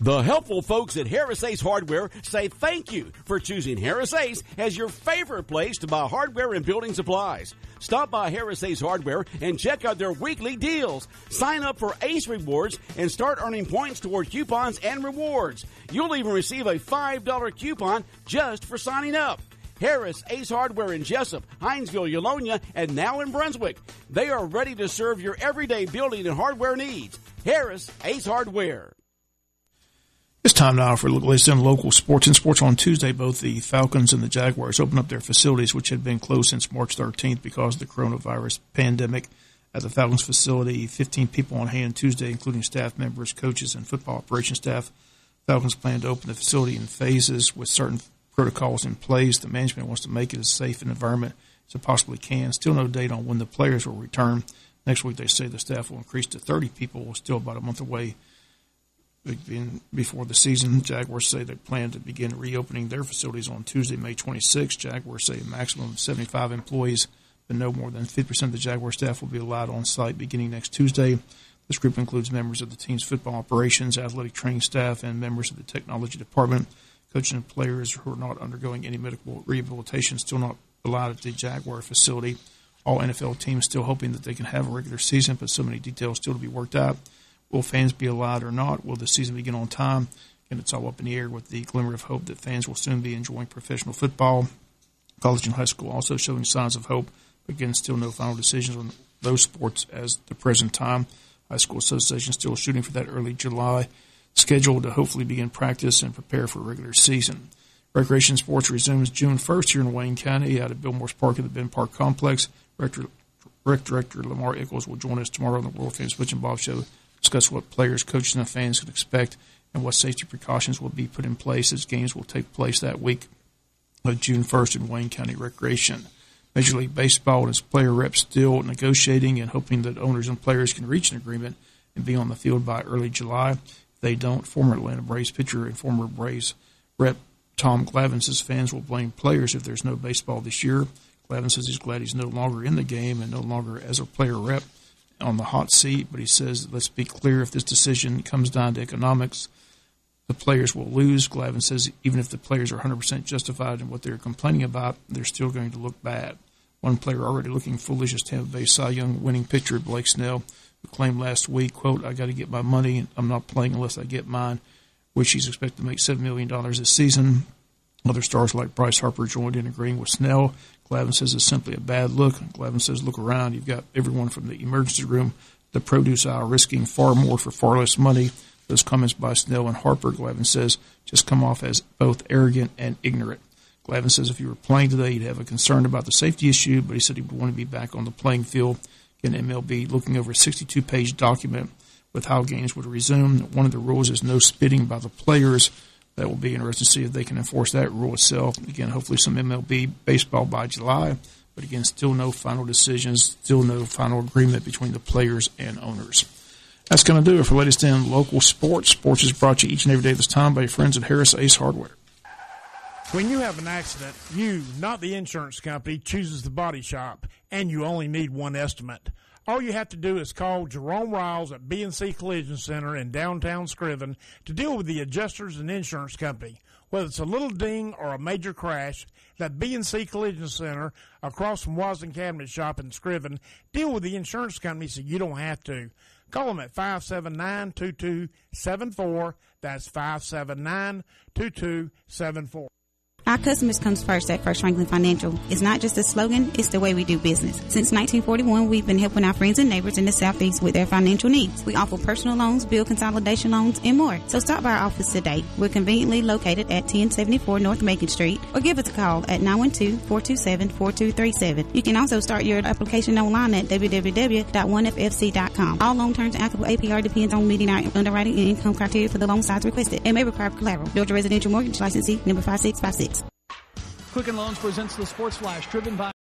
The helpful folks at Harris Ace Hardware say thank you for choosing Harris Ace as your favorite place to buy hardware and building supplies. Stop by Harris Ace Hardware and check out their weekly deals. Sign up for Ace Rewards and start earning points toward coupons and rewards. You'll even receive a $5 coupon just for signing up. Harris Ace Hardware in Jesup, Hinesville, Eulonia, and now in Brunswick. They are ready to serve your everyday building and hardware needs. Harris Ace Hardware. It's time now for local sports. In sports on Tuesday, both the Falcons and the Jaguars opened up their facilities, which had been closed since March 13th because of the coronavirus pandemic. At the Falcons facility, 15 people on hand Tuesday, including staff members, coaches, and football operations staff. Falcons plan to open the facility in phases with certain protocols in place. The management wants to make it as safe an environment as it possibly can. Still no date on when the players will return. Next week, they say the staff will increase to 30 people. We're still about a month away before the season. Jaguars say they plan to begin reopening their facilities on Tuesday, May 26th. Jaguars say a maximum of 75 employees, but no more than 50% of the Jaguar staff will be allowed on site beginning next Tuesday. This group includes members of the team's football operations, athletic training staff, and members of the technology department. Coaches and players who are not undergoing any medical rehabilitation still not allowed at the Jaguar facility. All NFL teams still hoping that they can have a regular season, but so many details still to be worked out. Will fans be allowed or not? Will the season begin on time? And it's all up in the air with the glimmer of hope that fans will soon be enjoying professional football. College and high school also showing signs of hope. Again, still no final decisions on those sports as the present time. High School Association still shooting for that early July schedule to hopefully begin practice and prepare for a regular season. Recreation sports resumes June 1st here in Wayne County out at Billmore's Park at the Ben Park Complex. Rec Director Lamar Eccles will join us tomorrow on the World Famous Butch and Bob Show, discuss what players, coaches, and fans can expect and what safety precautions will be put in place as games will take place that week of June 1st in Wayne County Recreation. Major League Baseball and its player reps still negotiating and hoping that owners and players can reach an agreement and be on the field by early July. If they don't, former Atlanta Braves pitcher and former Braves rep Tom Glavine says fans will blame players if there's no baseball this year. Glavine says he's glad he's no longer in the game and no longer as a player rep on the hot seat, but he says, let's be clear, if this decision comes down to economics, the players will lose. Glavine says even if the players are 100% justified in what they're complaining about, they're still going to look bad. One player already looking foolish is Tampa Bay Cy Young winning pitcher Blake Snell, who claimed last week, quote, I got to get my money, and I'm not playing unless I get mine, which he's expected to make $7 million this season. Other stars like Bryce Harper joined in agreeing with Snell. Glavine says it's simply a bad look. Glavine says, look around. You've got everyone from the emergency room, the produce aisle, risking far more for far less money. Those comments by Snell and Harper, Glavine says, just come off as both arrogant and ignorant. Glavine says if you were playing today, you'd have a concern about the safety issue, but he said he would want to be back on the playing field. Again, MLB looking over a 62-page document with how games would resume. One of the rules is no spitting by the players. That will be interesting to see if they can enforce that rule itself. Again, hopefully some MLB baseball by July. But again, still no final decisions, still no final agreement between the players and owners. That's going to do it for latest in local sports. Sports is brought to you each and every day this time by your friends at Harris Ace Hardware. When you have an accident, you, not the insurance company, chooses the body shop, and you only need one estimate. All you have to do is call Jerome Riles at B&C Collision Center in downtown Scriven to deal with the adjusters and insurance company. Whether it's a little ding or a major crash, that B&C Collision Center across from Wasden Cabinet Shop in Scriven, deal with the insurance company so you don't have to. Call them at 579-2274. That's 579-2274. Our customers comes first at First Franklin Financial. It's not just a slogan, it's the way we do business. Since 1941, we've been helping our friends and neighbors in the Southeast with their financial needs. We offer personal loans, bill consolidation loans, and more. So stop by our office today. We're conveniently located at 1074 North Macon Street, or give us a call at 912-427-4237. You can also start your application online at www.onefc.com. All loan terms and applicable APR depends on meeting our underwriting and income criteria for the loan size requested and may require collateral. Georgia Residential Mortgage Licensee number 5656. Quicken Loans presents the Sports Flash, driven by